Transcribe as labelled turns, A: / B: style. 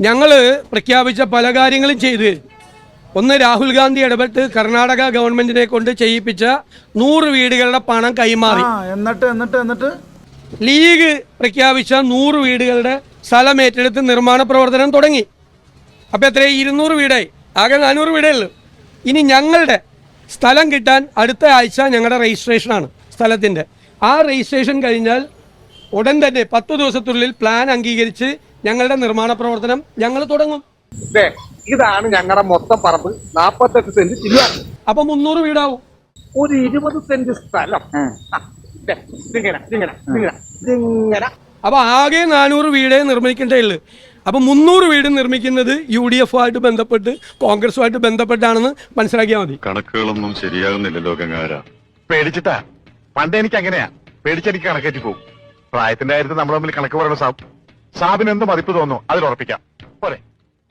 A: ഞങ്ങൾ പ്രഖ്യാപിച്ച പല കാര്യങ്ങളും ചെയ്ത് ഒന്ന് രാഹുൽ ഗാന്ധി ഇടപെട്ട് കർണാടക ഗവൺമെന്റിനെ കൊണ്ട് ചെയ്യിപ്പിച്ച 100 വീടുകളുടെ പണം കൈമാറി.
B: എന്നിട്ട്
A: ലീഗ് പ്രഖ്യാപിച്ച 100 വീടുകളുടെ സ്ഥലം ഏറ്റെടുത്ത് നിർമ്മാണ പ്രവർത്തനം തുടങ്ങി. അപ്പോൾ എത്രയും 200 വീടായി, ആകെ 400 വീടേ ഉള്ളൂ. ഇനി ഞങ്ങളുടെ സ്ഥലം കിട്ടാൻ അടുത്ത ആഴ്ച ഞങ്ങളുടെ രജിസ്ട്രേഷനാണ് സ്ഥലത്തിൻ്റെ. ആ രജിസ്ട്രേഷൻ കഴിഞ്ഞാൽ ഉടൻ തന്നെ 10 ദിവസത്തിനുള്ളിൽ പ്ലാൻ അംഗീകരിച്ച് ഞങ്ങളുടെ നിർമ്മാണ പ്രവർത്തനം ഞങ്ങൾ തുടങ്ങും.
C: ഇതാണ് ഞങ്ങളുടെ മൊത്തം പറമ്പ്, 48 സെന്റ് ചില്ലാണ്.
A: അപ്പൊ 300 വീടാവും.
C: ഒരു 20 സെന്റ് സ്ഥലം.
A: അപ്പൊ ആകെ 400 വീടേ നിർമ്മിക്കേണ്ടേ ഉള്ളൂ. അപ്പൊ 300 വീട് നിർമ്മിക്കുന്നത് UDF ആയിട്ട് ബന്ധപ്പെട്ട് കോൺഗ്രസുമായിട്ട് ബന്ധപ്പെട്ടാണെന്ന് മനസ്സിലാക്കിയാൽ മതി.
D: കണക്കുകളൊന്നും ശരിയാകുന്നില്ലല്ലോ ഗംഗാര. പേടിച്ചിട്ടാ? പണ്ട് എനിക്ക് അങ്ങനെയാ, പേടിച്ചെനിക്ക് കണക്കേറ്റി പോകും. പ്രായത്തിന്റെ കാര്യത്തിൽ നമ്മൾ തമ്മിൽ കണക്ക് പറയുന്ന സാബിന് എന്ത് മതിപ്പ് തോന്നുന്നു അതിൽ ഉറപ്പിക്കാം പോരെ.